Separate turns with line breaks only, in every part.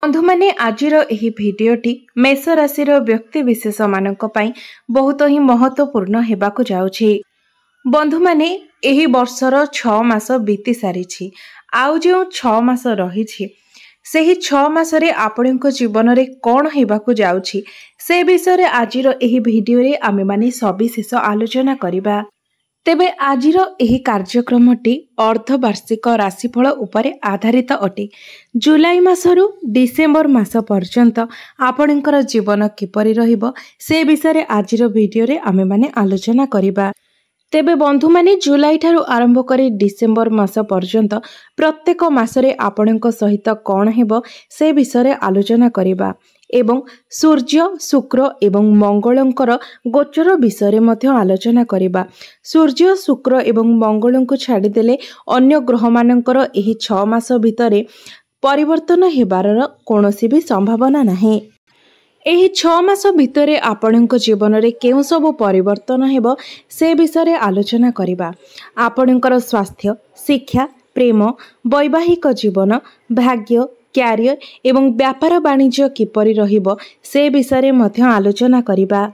बंधु माने आजिर एही भिडियोटी मेष राशिर व्यक्ति विशेष मानक पई बहुत ही महत्वपूर्ण हेबाकु जाउछि। बंधु माने एही वर्षर 6 मास बीती सारिछि। आउ जे 6 मास रहिछि सेही 6 मासरे आपणको जीवन रे कोन हेबाकु जाउछि से विषय रे आजिर एही भिडियो रे आमे माने सविशेष आलोचना करिबा। तेबे आजिर एही कार्यक्रमटी अर्धवार्षिक राशिफल उपरे आधारित अटे। जुलाई मासरु डिसेम्बर मास पर्यंत आपणकर जीवन किपरि रहिबो से विषय रे आजिर भिडियो रे आमे माने आलोचना करिबा। तेबे बंधु माने जुलाई ठारू आरंभ करी डिसेम्बर मास पर्यंत प्रत्येक मासरे आपणको सहित कोन हेबो से विषय रे आलोचना करिबा एवं सूर्य शुक्र एवं मंगलंकर गोचर विषय मध्य आलोचना करिबा। सूर्य शुक्र एवं मंगलंकु छाड़ी देले अन्य ग्रह मानकर एही 6 मास भितरे परिवर्तन हेबार कोनोसी भी संभावना नाही। एही 6 मास भितरे आपणको जीवन रे केउ सब परिवर्तन हेबो से विषय रे आलोचना करिबा। आपणकर स्वास्थ्य, शिक्षा, प्रेम, वैवाहिक जीवन, भाग्य, क्यारियर एवं व्यापार वाणिज्य किपरि रहिबो से विषय मध्य आलोचना करिबा।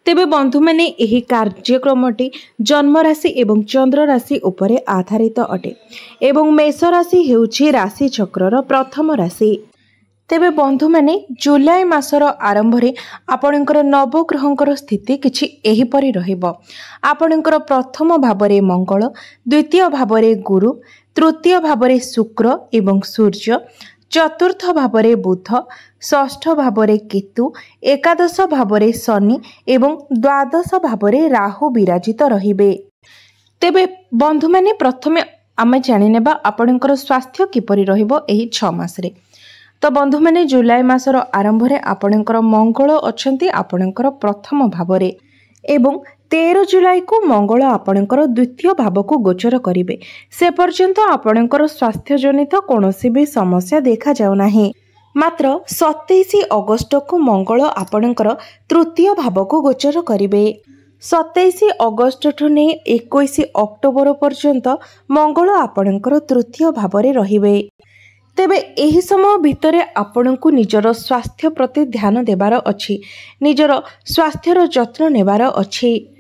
तेबे बंधु माने एही कार्यक्रमटी जन्म राशि एवं चंद्र राशि उपरे आधारित अटे एवं मेष राशि हेउछि राशि चक्रर प्रथम राशि। तेबे बंधु माने जुलाई मासर आरंभ रे आपणकर नवग्रहंकर स्थिति किछि एही परि रहिबो। आपणकर प्रथम भावरे मंगल, द्वितीय भावरे गुरु, तृतीय भावरे शुक्र एवं सूर्य, चतुर्थ भावरे बुध, षष्ठ भावरे केतु, एकादश भावरे शनि एवं द्वादश भावरे राहु विराजित रहिबे। तेबे बंधु माने प्रथमे आमे जानि नेबा आपणकर स्वास्थ्य किपरि रहिबो एही 6 मास रे। तो बंधु माने जुलाई मासर आरंभ रे आपणकर मंगल अछंती आपणकर प्रथम भावरे एवं 13 जुलाई को मंगल आपणकर द्वितीय भाव को गोचर करिवे। से पर्यंत आपणकर स्वास्थ्य जनित कोनोसी भी समस्या देखा जाउ नाही। मात्र 27 अगस्त को मंगल आपणकर तृतीय भाव को गोचर करिवे। 27 अगस्त ठु नै 21 अक्टोबर पर्यंत मंगल आपणकर तृतीय भाव रे रहिवे। तेबे एही समय भितरे आपणको निजर स्वास्थ्य प्रति ध्यान देबार अछि, निजर स्वास्थ्यर जत्न नेबार अछि।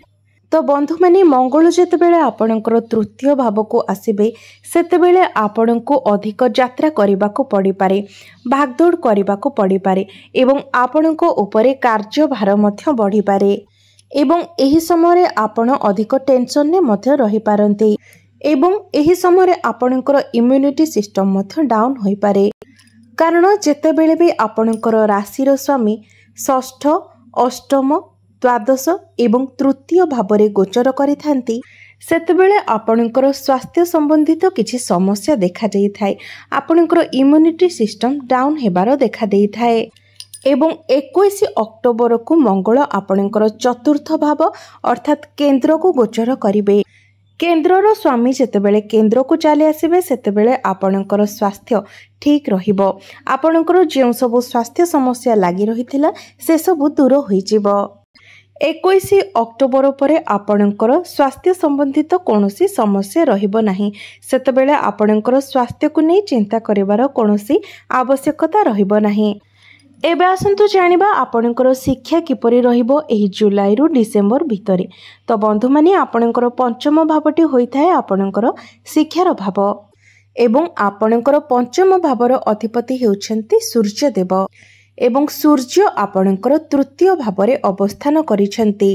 तो बंधु माने मंगल जेतेबेले आपणकर तृतीय भाव को आसीबे सेतेबेले आपणको अधिक यात्रा करिबाको पड़ी पारे, भागदौड़ करिबाको पड़ी पारे एवं आपणको उपरे कार्यभार मध्य बढ़ी पारे एवं एही समय आपण अधिक टेंशन ने मध्य रही पारंते एवं एही समय आपणकर इम्यूनिटी सिस्टम मध्य डाउन होई पारे। कारण जेतेबेले भी आपणकर राशिर स्वामी षष्ठ, अष्टम, द्वादश एवं तृतीय भावरे गोचर करिथांती सेतेबेले आपणकर स्वास्थ्य संबंधित किछि समस्या देखा देई थाए। आपणकर इम्यूनिटी सिस्टम डाउन हेबार देखा देई थाए एवं 21 अक्टोबर को मंगल आपणकर चतुर्थ भाव अर्थात केंद्र को गोचर करिवे। केंद्रर स्वामी जेतेबेले केंद्र को चली आसीबे सेतेबेले आपणकर स्वास्थ्य ठीक रहिबो। आपणकर जेउ सब स्वास्थ्य समस्या लागि रहिथिला से सब दूर होई जिवो। 21 अक्टोबर परे आपणकर स्वास्थ्य संबंधित कोनोसी समस्या रहिबो नाही। सेतेबेले आपणकर स्वास्थ्य को नै चिंता करिवार कोनोसी आवश्यकता रहिबो नाही। एबे आसंतु जानिबा आपणकर शिक्षा किपरि रहिबो एही जुलाई रु डिसेम्बर भितरे। तो बंधु माने आपणकर पंचम भावटी होइथाय आपणकर शिक्षार भाव एवं आपणकर पंचम भावर अधिपति हेउछन्ति सूर्य देव एवं सूर्य आपणकर तृतीय भावरे अवस्थान करिछन्ति।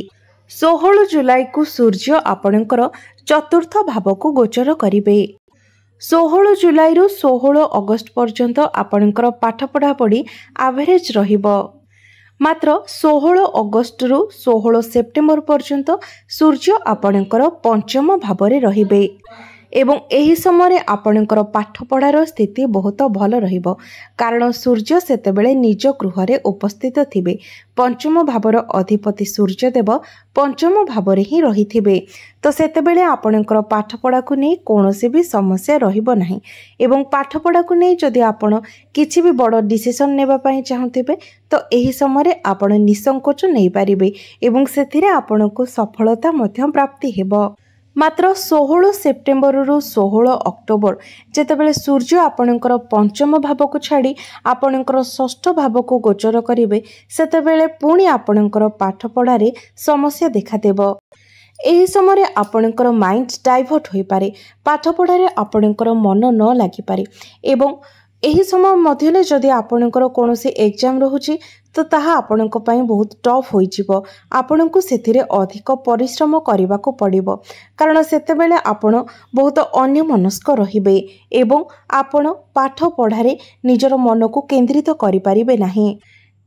16 जुलाई को सूर्य आपणकर चतुर्थ भाव को गोचर करिवे। 16 जुलाई रु 16 अगस्त पर्यंत आपणकर पाठ पढ़ा पढ़ी एवरेज रहिबो। मात्र 16 अगस्त रु 16 सेप्टेम्बर पर्यंत सूर्य आपणकर पंचम भावरे रहिबे एवं एही समय आपणकर पाठ पढ़ार स्थिति बहुत भल रहिबो। कारण सूर्य सेतेबेले निज गृहरे उपस्थित थिबे। पंचम भावर अधिपति सूर्य देव पंचम भावरे ही रहिथिबे। तो सेतेबेले आपणकर पाठ पढ़ा को नै कोनोसी भी समस्या रहिबो नाही एवं पाठ पढ़ा को नै जदि आपण किछि भी बड़ डिसिजन नेबा पई चाहथिबे तो एही समय आपण निसंकोच नै पारिबे एवं सेथिरे आपणको सफलता मध्य प्राप्ति हेबो। मात्र 16 सेप्टेम्बर रु 16 अक्टोबर जेतेबेले सूर्य आपणकर पंचम भाव को छाड़ी आपणकर षष्ठ भाव को गोचर करिवे सेतेबेले पुणी आपणकर पाठ पढ़ारे समस्या देखादेव। एही समय आपणकर माइंड डाइवर्ट हो पारे, पाठ पढ़ारे आपणकर मन न लगी पारे एवं एही समय मध्यले जदि आपणकर कोनोसी एग्जाम रहुची तो ताहा आपणक पई बहुत टफ होई जिवो। आपणको सेथिरे अधिक परिश्रम करिबाको पड़िबो कारण सेतेबेले आपण बहुत अन्यमनस्क रहिबे एवं आपण पाठ पढ़ारे निजर मन को केंद्रित करि परिबे नाही।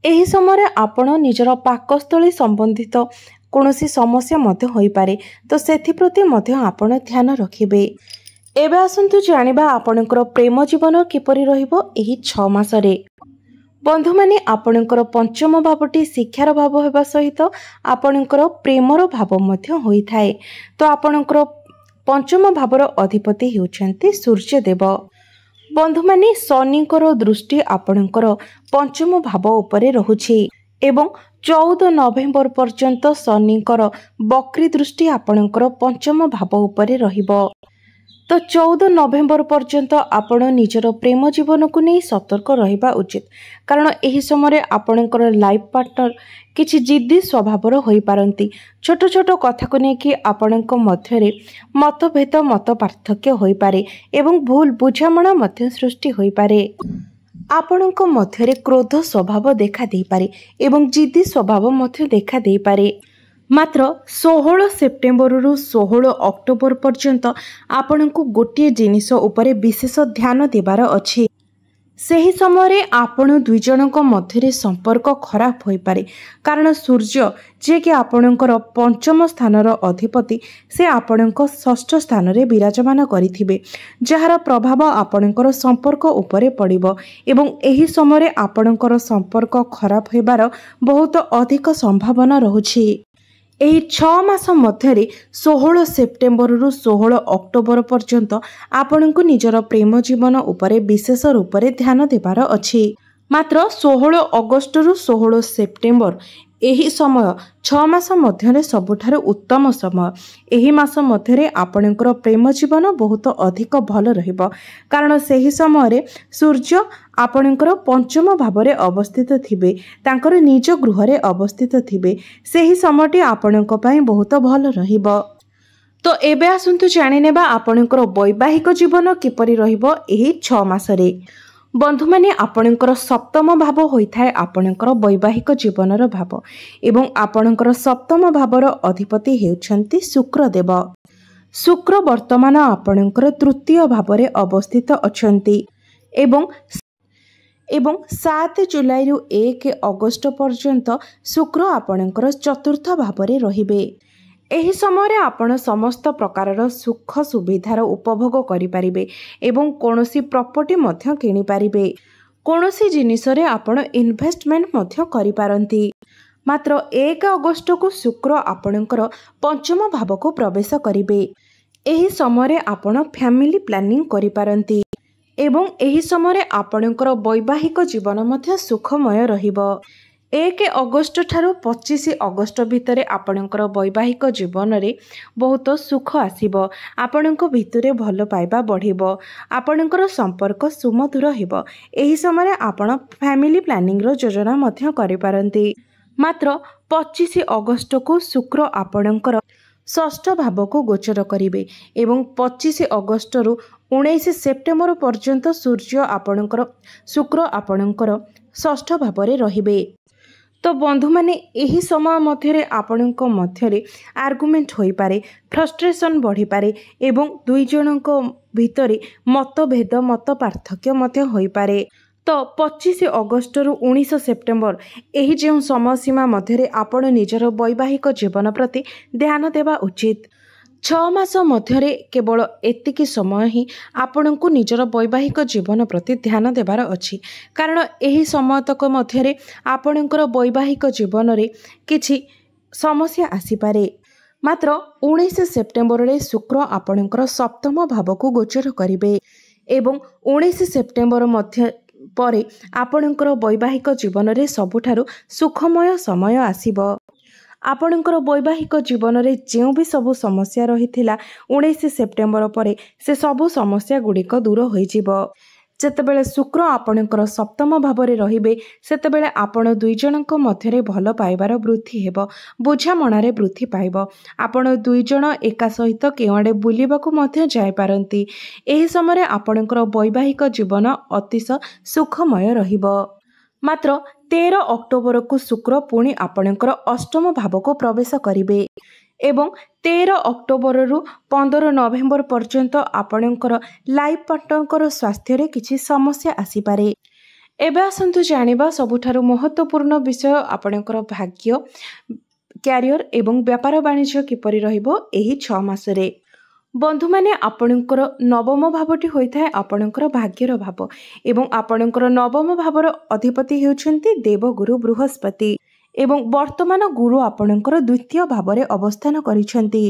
एही समय आपण निजर पाकस्थली संबंधित कोनोसी समस्या मध्य होई पारे, तो सेथि प्रति मध्य आपण ध्यान रखिबे। एबे आसंतु जानिबा आपणकर प्रेम जीवन किपरि रहिबो एही 6 मासरे। बंधु माने आपणकर पंचम भावटी शिक्षार भाव हेबा सहित आपणकर प्रेमर भाव मध्य होई थाए। तो आपणकर पंचम भावर अधिपति हेउछन्ति सूर्यदेव। बंधु माने शनिकर दृष्टि आपणकर पंचम भाव उपरे रहुछि एवं 14 नवेम्बर पर्यंत शनिकर बक्री दृष्टि आपणकर पंचम भाव उपरे रहिबो। तो 14 नवेम्बर पर्यंत आपण निजर प्रेम जीवन को नहीं सतर्क रहिबा उचित कारण एही समय आपणकर लाइफ पार्टनर किछि जिद्दी स्वभावर होई पारंती। छोट छोट कथा को नेकी आपणक मध्यरे मतभेद मत पार्थक्य होई पारे एवं भूल बुझामणा मध्य सृष्टि होई पारे। आपणक मध्यरे क्रोध स्वभाव देखा देई पारे एवं जिद्दी स्वभाव मध्य देखा देई पारे। मात्र 16 सेप्टेम्बर रु 16 अक्टोबर पर्यंत आपणको गोटे जिनिस उपरे विशेष ध्यान देबार अछि। सही समय आपण दुई जनक मध्यरे संपर्क खराब होई पारे कारण सूर्य जे कि आपणकर पंचम स्थानर अधिपति से आपणक षष्ठ स्थान रे विराजमान करिथिबे जहार प्रभाव आपणकर संपर्क उपरे पड़िबो एवं एही समय आपणकर संपर्क खराब हेबार बहुत अधिक संभावना रहुछि। एही 6 मास मध्यरे 16 सेप्टेम्बर रु 16 अक्टोबर पर्यंत आपणको निजर प्रेम जीवन उपरे विशेष रूप से ध्यान देबार अछि। मात्र 16 अगस्त रु 16 सेप्टेम्बर एही समय 6 मास मध्यरे सबुठारे उत्तम समय। एही मास मध्यरे आपणकर प्रेम जीवन बहुत अधिक भल रहिबो कारण सेही समय सूर्य आपणकर पंचम भावरे अवस्थित थिबे, तांकर निज गृहरे अवस्थित थिबे। सेही समयटी आपणक पई बहुत भल रहिबो। तो एबे आसंतु जानि नेबा आपणकर वैवाहिक जीवन किपरि रहिबो एही 6 मासरे। बंधु माने आपणकर सप्तम भाव होइथाय आपणकर वैवाहिक जीवनर भाव एवं आपणकर सप्तम भावर अधिपति हेउछन्ति शुक्रदेव। शुक्र वर्तमान आपणकर तृतीय भावरे अवस्थित अछन्ति एवं 7 जुलाई रु 1 अगस्त पर्यंत शुक्र आपणकर चतुर्थ भावरे रहिबे। एही समय आपण समस्त प्रकारर सुख सुविधार उपभोग करि पारिबे एवं कोनोसी प्रॉपर्टी मध्य किनि पारिबे। कोनोसी जिनिसरे आपण इन्वेस्टमेंट मध्य करि पारंती। मात्र 1 अगस्त को शुक्र आपणकर पंचम भाव को प्रवेश करिबे। एही समय आपण फैमिली प्लानिंग करि पारंती एवं एही समय आपणकर वैवाहिक जीवन मध्य सुखमय रहिबो। 1 अगस्त ठारू 25 अगस्त भितरे आपणकर वैवाहिक जीवन रे बहुत सुख आसीबो। आपणक भितरे भल पाइबा बढ़िबो, आपणकर संपर्क सुमधुर हेबो। एही समय आपण फैमिली प्लानिंग रो योजना मध्य करि पारंती। मात्र 25 अगस्त को शुक्र आपणकर षष्ठ भाव को गोचर करिवे एवं 25 अगस्त रु 19 सेप्टेम्बर पर्यंत शुक्र आपणकर षष्ठ भावरे रहिबे। तो बंधु माने एही समय मध्यरे आपणक मध्यरे आर्गुमेंट होई पारे, फ्रस्ट्रेशन बढ़ी पारे एवं दुई जनक भितरे मतभेद मत पार्थक्य मध्य होई पारे। तो 25 अगस्त रु 19 सेप्टेम्बर एही जेउ समय सीमा मध्यरे आपण निजर वैवाहिक जीवन प्रति ध्यान देवा उचित। 6 मास मध्यरे केवल एतिकी समय ही आपणको निजर वैवाहिक जीवन प्रति ध्यान देवार अछि कारण एही समय तक मध्यरे आपणकर वैवाहिक जीवन रे किछि समस्या आसी पारे। मात्र 19 सेप्टेम्बर रे शुक्र आपणकर सप्तम भाव को गोचर करिवे एवं 19 सेप्टेम्बर मध्य परे आपणकर वैवाहिक जीवन रे सबुठारु सुखमय समय आसीबो। ଆପଣଙ୍କର ବୈବାହିକ ଜୀବନରେ ଯେଉଁ ବି ସବୁ ସମସ୍ୟା ରହିଥିଲା 19 ସେପ୍ଟେମ୍ବର ପରେ ସେ ସବୁ ସମସ୍ୟା ଗୁଡ଼ିକ ଦୂର ହୋଇଯିବ। ଯେତେବେଳେ ଶୁକ୍ର ଆପଣଙ୍କର ସପ୍ତମ ଭାବରେ ରହିବେ ସେତେବେଳେ ଆପଣ ଦୁଇ ଜଣଙ୍କ ମଧ୍ୟରେ ଭଲ ପାଇବାର ବୃଦ୍ଧି ହେବ, ବୁଝାମଣାରେ ବୃଦ୍ଧି ପାଇବ। ଆପଣ ଦୁଇ ଜଣ ଏକା ସହିତ କେଉଁଆଡ଼େ ବୁଲିବାକୁ ମଧ୍ୟ ଯାଇପାରନ୍ତି। ଏହି ସମୟରେ ଆପଣଙ୍କର ବୈବାହିକ ଜୀବନ ଅତିଶ ସୁଖମୟ ରହିବ। ମାତ୍ର 13 ଅକ୍ଟୋବରକୁ ଶୁକ୍ର ପୁଣି ଆପଣଙ୍କର ଅଷ୍ଟମ ଭାବକୁ ପ୍ରବେଶ କରିବେ ଏବଂ 13 ଅକ୍ଟୋବରରୁ 15 ନଭେମ୍ବର ପର୍ଯ୍ୟନ୍ତ ଆପଣଙ୍କର ଲାଇଫ ପାର୍ଟନରଙ୍କର ସ୍ୱାସ୍ଥ୍ୟରେ କିଛି ସମସ୍ୟା ଆସିପାରେ। ଏବେ ଆସନ୍ତୁ ଜାଣିବା ସବୁଠାରୁ ମହତ୍ତ୍ୱପୂର୍ଣ୍ଣ ବିଷୟ ଆପଣଙ୍କର ଭାଗ୍ୟ, କ୍ୟାରିୟର ଏବଂ ବ୍ୟାପାର ବାଣିଜ୍ୟ କିପରି ରହିବ ଏହି 6 ମାସରେ। ବନ୍ଧୁମାନେ, ଆପଣଙ୍କର ନବମ ଭାବଟି ହୋଇଥାଏ ଆପଣଙ୍କର ଭାଗ୍ୟର ଭାବ ଏବଂ ଆପଣଙ୍କର ନବମ ଭାବର ଅଧିପତି ହେଉଛନ୍ତି ଦେବଗୁରୁ ବୃହସ୍ପତି ଏବଂ ବର୍ତ୍ତମାନ ଗୁରୁ ଆପଣଙ୍କର ଦ୍ୱିତୀୟ ଭାବରେ ଅବସ୍ଥାନ କରିଛନ୍ତି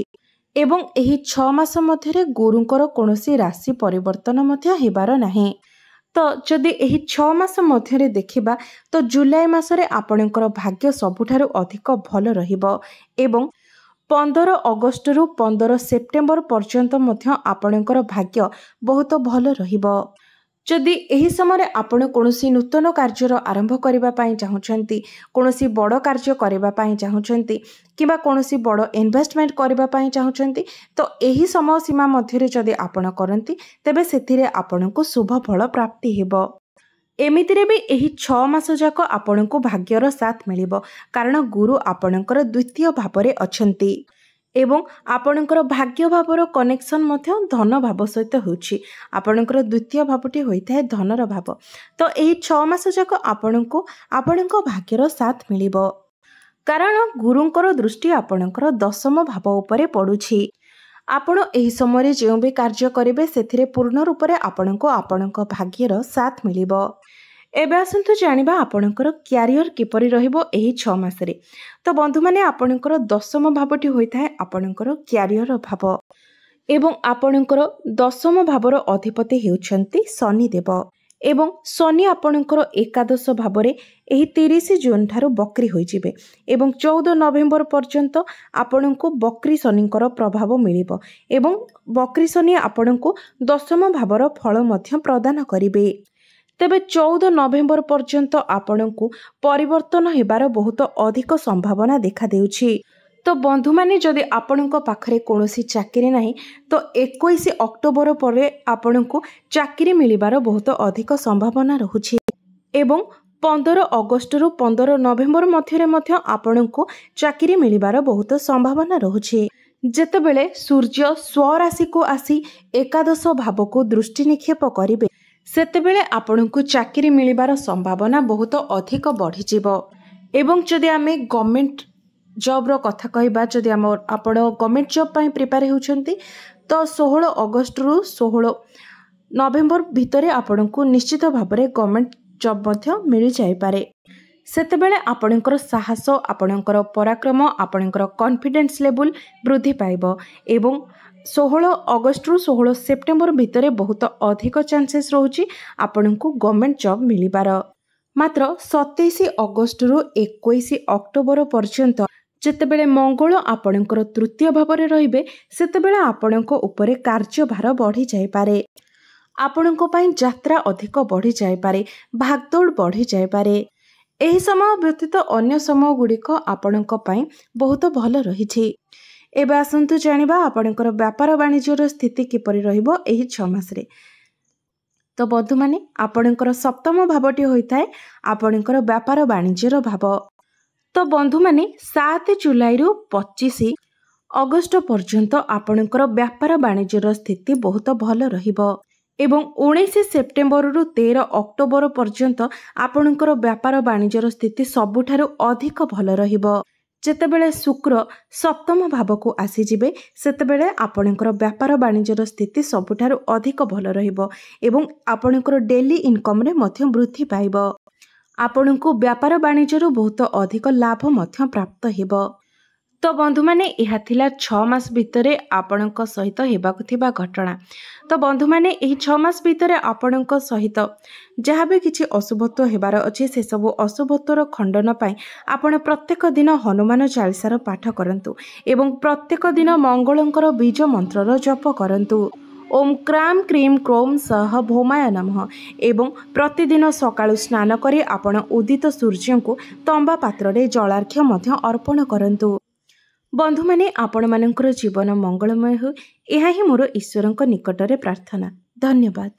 ଏବଂ ଏହି 6 ମାସ ମଧ୍ୟରେ ଗୁରୁଙ୍କର କୌଣସି ରାଶି ପରିବର୍ତ୍ତନ ମଧ୍ୟ ହେବାର ନାହିଁ। ତ ଯଦି ଏହି 6 ମାସ ମଧ୍ୟରେ ଦେଖିବା ତ ଜୁଲାଇ ମାସରେ ଆପଣଙ୍କର ଭାଗ୍ୟ ସବୁଠାରୁ ଅଧିକ ଭଲ ରହିବ ଏବଂ 15 ଅଗଷ୍ଟରୁ 15 ସେପ୍ଟେମ୍ବର ପର୍ଯ୍ୟନ୍ତ ମଧ୍ୟ ଆପଣଙ୍କର ଭାଗ୍ୟ ବହୁତ ଭଲ ରହିବ। ଯଦି ଏହି ସମୟରେ ଆପଣ କୌଣସି ନୂତନ କାର୍ଯ୍ୟର ଆରମ୍ଭ କରିବା ପାଇଁ ଚାହୁଁଛନ୍ତି, କୌଣସି ବଡ଼ କାର୍ଯ୍ୟ କରିବା ପାଇଁ ଚାହୁଁଛନ୍ତି କିମ୍ବା କୌଣସି ବଡ଼ ଇନଭେଷ୍ଟମେଣ୍ଟ କରିବା ପାଇଁ ଚାହୁଁଛନ୍ତି ତ ଏହି ସମୟ ସୀମା ମଧ୍ୟରେ ଯଦି ଆପଣ କରନ୍ତି ତେବେ ସେଥିରେ ଆପଣଙ୍କୁ ଶୁଭ ଫଳ ପ୍ରାପ୍ତି ହେବ। ଏମିତିରେ ବି ଏହି 6 ମାସ ଯାକ ଆପଣଙ୍କୁ ଭାଗ୍ୟର ସାଥ ମିଳିବ କାରଣ ଗୁରୁ ଆପଣଙ୍କର ଦ୍ୱିତୀୟ ଭାବରେ ଅଛନ୍ତି ଏବଂ ଆପଣଙ୍କର ଭାଗ୍ୟ ଭାବର କନେକ୍ସନ ମଧ୍ୟ ଧନ ଭାବ ସହିତ ହେଉଛି। ଆପଣଙ୍କର ଦ୍ୱିତୀୟ ଭାବଟି ହୋଇଥାଏ ଧନର ଭାବ। ତ ଏହି 6 ମାସ ଯାକ ଆପଣଙ୍କୁ ଆପଣଙ୍କ ଭାଗ୍ୟର ସାଥ ମିଳିବ କାରଣ ଗୁରୁଙ୍କର ଦୃଷ୍ଟି ଆପଣଙ୍କର ଦଶମ ଭାବ ଉପରେ ପଡ଼ୁଛି। ଆପଣ ଏହି ସମୟରେ ଯେଉଁ ବି କାର୍ଯ୍ୟ କରିବେ ସେଥିରେ ପୂର୍ଣ୍ଣ ରୂପରେ ଆପଣଙ୍କୁ ଆପଣଙ୍କ ଭାଗ୍ୟର ସାଥ ମିଳିବ। ଏବେ ଆସନ୍ତୁ ଜାଣିବା ଆପଣଙ୍କର କ୍ୟାରିୟର କିପରି ରହିବ ଏହି 6 ମାସରେ। ତ ବନ୍ଧୁମାନେ, ଆପଣଙ୍କର ଦଶମ ଭାବଟି ହୋଇଥାଏ ଆପଣଙ୍କର କ୍ୟାରିୟର ଭାବ ଏବଂ ଆପଣଙ୍କର ଦଶମ ଭାବର ଅଧିପତି ହେଉଛନ୍ତି ଶନିଦେବ ଏବଂ ଶନି ଆପଣଙ୍କର ଏକାଦଶ ଭାବରେ ଏହି 30 ଜୁନ ଠାରୁ ବକ୍ରି ହୋଇଯିବେ ଏବଂ 14 ନଭେମ୍ବର ପର୍ଯ୍ୟନ୍ତ ଆପଣଙ୍କୁ ବକ୍ରି ଶନିଙ୍କର ପ୍ରଭାବ ମିଳିବ ଏବଂ ବକ୍ରି ଶନି ଆପଣଙ୍କୁ ଦଶମ ଭାବର ଫଳ ମଧ୍ୟ ପ୍ରଦାନ କରିବେ। ତେବେ 14 ନଭେମ୍ବର ପର୍ଯ୍ୟନ୍ତ ଆପଣଙ୍କୁ ପରିବର୍ତ୍ତନ ହେବାର ବହୁତ ଅଧିକ ସମ୍ଭାବନା ଦେଖାଦେଉଛି। ତ ବନ୍ଧୁମାନେ, ଯଦି ଆପଣଙ୍କ ପାଖରେ କୌଣସି ଚାକିରି ନାହିଁ ତ 21 ଅକ୍ଟୋବର ପରେ ଆପଣଙ୍କୁ ଚାକିରି ମିଳିବାର ବହୁତ ଅଧିକ ସମ୍ଭାବନା ରହୁଛି ଏବଂ 15 ଅଗଷ୍ଟରୁ 15 ନଭେମ୍ବର ମଧ୍ୟରେ ମଧ୍ୟ ଆପଣଙ୍କୁ ଚାକିରି ମିଳିବାର ବହୁତ ସମ୍ଭାବନା ରହୁଛି। ଯେତେବେଳେ ସୂର୍ଯ୍ୟ ସ୍ୱରାଶିକୁ ଆସି ଏକାଦଶ ଭାବକୁ ଦୃଷ୍ଟି ନିକ୍ଷେପ କରିବେ ସେତେବେଳେ ଆପଣଙ୍କୁ ଚାକିରି ମିଳିବାର ସମ୍ଭାବନା ବହୁତ ଅଧିକ ବଢ଼ିଯିବ ଏବଂ ଯଦି ଆମେ ଗଭର୍ଣ୍ଣମେଣ୍ଟ ଜବ୍ର କଥା କହିବା, ଯଦି ଆପଣ ଗଭର୍ଣ୍ଣମେଣ୍ଟ ଜବ୍ ପାଇଁ ପ୍ରିପେୟାର ହେଉଛନ୍ତି ତ 16 ଅଗଷ୍ଟରୁ 16 ନଭେମ୍ବର ଭିତରେ ଆପଣଙ୍କୁ ନିଶ୍ଚିତ ଭାବରେ ଗଭର୍ଣ୍ଣମେଣ୍ଟ ଜବ୍ ମଧ୍ୟ ମିଳିଯାଇପାରେ। ସେତେବେଳେ ଆପଣଙ୍କର ସାହସ, ଆପଣଙ୍କର ପରାକ୍ରମ, ଆପଣଙ୍କର କନଫିଡେନ୍ସ ଲେଭେଲ ବୃଦ୍ଧି ପାଇବ ଏବଂ 16 ଅଗଷ୍ଟରୁ 16 ସେପ୍ଟେମ୍ବର ଭିତରେ ବହୁତ ଅଧିକ ଚାନ୍ସେସ୍ ରହୁଛି ଆପଣଙ୍କୁ ଗଭର୍ଣ୍ଣମେଣ୍ଟ ଜବ୍ ମିଳିବାର। ମାତ୍ର 27 ଅଗଷ୍ଟରୁ 21 ଅକ୍ଟୋବର ପର୍ଯ୍ୟନ୍ତ ଯେତେବେଳେ ମଙ୍ଗଳ ଆପଣଙ୍କର ତୃତୀୟ ଭାବରେ ରହିବେ ସେତେବେଳେ ଆପଣଙ୍କ ଉପରେ କାର୍ଯ୍ୟଭାର ବଢ଼ିଯାଇପାରେ, ଆପଣଙ୍କ ପାଇଁ ଯାତ୍ରା ଅଧିକ ବଢ଼ିଯାଇପାରେ, ଭାଗଦୌଡ଼ ବଢ଼ିଯାଇପାରେ। ଏହି ସମୟ ବ୍ୟତୀତ ଅନ୍ୟ ସମୟ ଗୁଡ଼ିକ ଆପଣଙ୍କ ପାଇଁ ବହୁତ ଭଲ ରହିଛି। ଏବେ ଆସନ୍ତୁ ଜାଣିବା ଆପଣଙ୍କର ବ୍ୟାପାର ବାଣିଜ୍ୟର ସ୍ଥିତି କିପରି ରହିବ ଏହି 6 ମାସରେ। ତ ବନ୍ଧୁମାନେ, ଆପଣଙ୍କର ସପ୍ତମ ଭାବଟି ହୋଇଥାଏ ଆପଣଙ୍କର ବ୍ୟାପାର ବାଣିଜ୍ୟର ଭାବ। ତ ବନ୍ଧୁମାନେ, 7 ଜୁଲାଇରୁ 25 ଅଗଷ୍ଟ ପର୍ଯ୍ୟନ୍ତ ଆପଣଙ୍କର ବ୍ୟାପାର ବାଣିଜ୍ୟର ସ୍ଥିତି ବହୁତ ଭଲ ରହିବ ଏବଂ 19 ସେପ୍ଟେମ୍ବରରୁ 13 ଅକ୍ଟୋବର ପର୍ଯ୍ୟନ୍ତ ଆପଣଙ୍କର ବ୍ୟାପାର ବାଣିଜ୍ୟର ସ୍ଥିତି ସବୁଠାରୁ ଅଧିକ ଭଲ ରହିବ। ଯେତେବେଳେ ଶୁକ୍ର ସପ୍ତମ ଭାବକୁ ଆସିଯିବେ ସେତେବେଳେ ଆପଣଙ୍କର ବ୍ୟାପାର ବାଣିଜ୍ୟର ସ୍ଥିତି ସବୁଠାରୁ ଅଧିକ ଭଲ ରହିବ ଏବଂ ଆପଣଙ୍କର ଡେଲି ଇନକମ୍ରେ ମଧ୍ୟ ବୃଦ୍ଧି ପାଇବ। ଆପଣଙ୍କୁ ବ୍ୟାପାର ବାଣିଜ୍ୟରୁ ବହୁତ ଅଧିକ ଲାଭ ମଧ୍ୟ ପ୍ରାପ୍ତ ହେବ। ତ तो बंधु मैंने यह थिला 6 मास भितरे आपणक सहित हेबाकु थिबा घटना। तो बंधु मैंने यही 6 मास भितरे आपणक सहित जहाँ भी किसी अशुभत्व हेबार अच्छे से सबु अशुभत्वर खंडन पाई आपण प्रत्येक दिन हनुमान चालीसार पाठ करंतु एवं प्रत्येक दिन मंगलंकर बीज मंत्रर जप करंतु। ओम क्राम क्रीम क्रोम सह भौमाय नमः एवं प्रतिदिन सकाळु स्नान करी आपण उदित सूर्य को तंबा पात्र रे जलार्घ्य मध्य अर्पण करंतु। बंधु माने आपण मानकर जीवन मंगलमय हो, यह ही मोर ईश्वरंक निकटरे प्रार्थना। धन्यवाद।